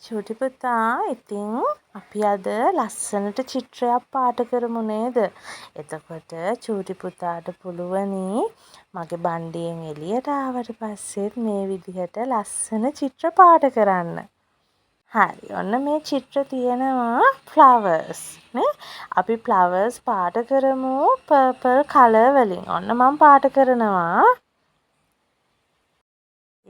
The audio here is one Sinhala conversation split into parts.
චුටි පුතා ඉතින් අපි අද ලස්සනට චිත්‍රයක් පාට කරමු නේද? එතකොට චූටි පුතාට පුළුවනි මගේ බණ්ඩියෙන් එළියට ආවට පස්සෙත් මේ විදිහට ලස්සන චිත්‍ර පාට කරන්න. හරි. ඔන්න මේ චිත්‍ර තියෙනවා ෆ්ලවර්ස් නේ. අපි ෆ්ලවර්ස් පාට කරමු පර්පල් කලර් වලින්. ඔන්න මම පාට කරනවා.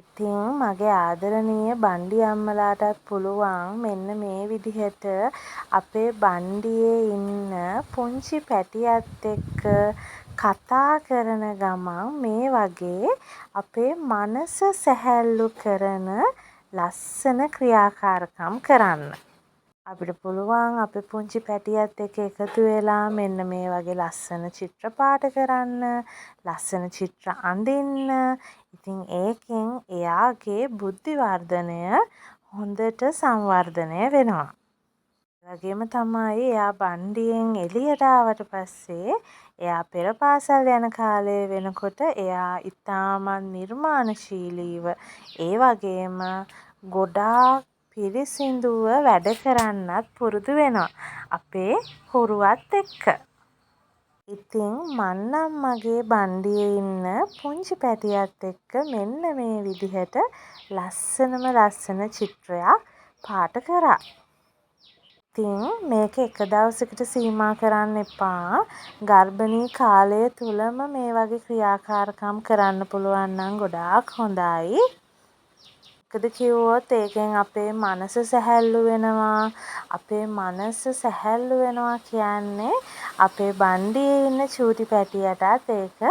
ඉතින් මගේ ආදරණීය බණ්ඩි අම්මලාටත් පුළුවන් මෙන්න මේ විදිහට අපේ බණ්ඩියේ ඉන්න පුංචි පැටියත් එක්ක කතා කරන ගමන් මේ වගේ අපේ මනස සැහැල්ලු කරන ලස්සන ක්‍රියාකාරකම් කරන්න. අපිට පුළුවන් අපේ පුංචි පැටියත් එක්ක එකතු වෙලා මෙන්න මේ වගේ ලස්සන චිත්‍ර පාට කරන්න, ලස්සන චිත්‍ර අඳින්න. ඉතින් ඒකෙන් එයාගේ බුද්ධි වර්ධනය හොඳට සංවර්ධනය වෙනවා. ඒ වගේම තමයි එයා බණ්ඩියෙන් එළියට ආවට පස්සේ එයා පෙර පාසල් යන කාලය වෙනකොට එයා ඉතාමත් නිර්මාණශීලීව ඒ වගේම ගොඩාක් පිරිසිදුව වැඩ කරන්නත් පුරුදු වෙනවා අපේ හුරුවත් එක්ක. ඉතින් මං නම් මගේ බණ්ඩියේ ඉන්න පුංචි පැටියත් එක්ක මෙන්න මේ විදිහට ලස්සනම ලස්සන චිත්‍රයක් පාට කරා. ඉතින් මේක එක දවසකට සීමා කරන්න එපා. ගර්භණී කාලය තුලම මේ වගේ ක්‍රියාකාරකම් කරන්න පුළුවන් නම් ගොඩාක් හොඳයි. මොකද කිව්වොත් ඒකෙන් අපේ මනස සැහැල්ලු වෙනවා. අපේ මනස සැහැල්ලු වෙනවා කියන්නේ අපේ බණ්ඩියේ ඉන්න චූටි පැටියටත් ඒක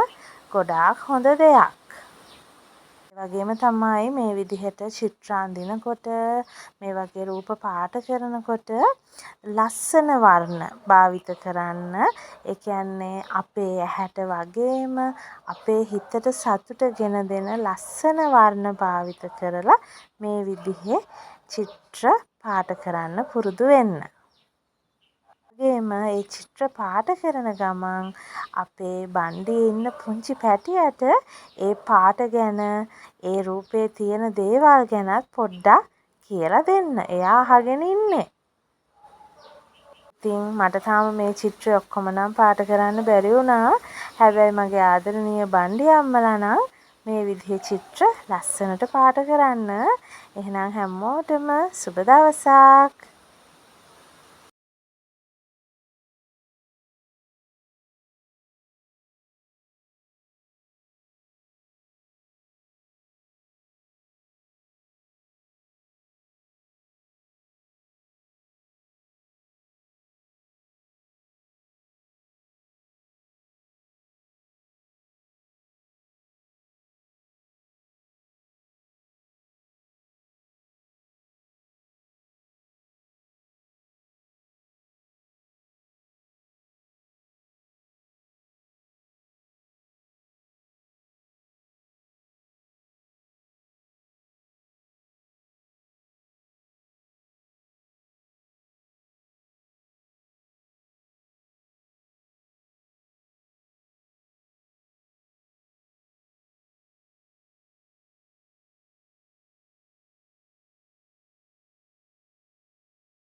ගොඩාක් හොඳ දෙයක්. ඒ වගේම තමයි මේ විදිහට චිත්‍ර අඳිනකොට මේ වගේ රූප පාට කරනකොට ලස්සන වර්ණ භාවිත කරන්න. ඒ කියන්නේ අපේ ඇහැට වගේම අපේ හිතට සතුට ගෙන දෙන ලස්සන වර්ණ භාවිත කරලා මේ විදිහේ චිත්‍ර පාට කරන්න පුරුදු වෙන්න. ඒ චිත්‍ර පාට කරන ගමන් අපේ බණ්ඩියේ ඉන්න පුංචි පැටියට ඒ පාට ගැන ඒ රූපේ තියෙන දේවල් ගැනත් පොඩ්ඩක් කියලා දෙන්න. එයා අහගෙන ඉන්නේ. ඉතින් මට තාම මේ චිත්‍රය ඔක්කොම නම් පාට කරන්න බැරි වුණා. හැබැයි මගේ ආදරණීය බණ්ඩි අම්මලා නම් මේ විදිහේ චිත්‍ර ලස්සනට පාට කරන්න. එහෙනම් හැමෝටම සුබ දවසක්.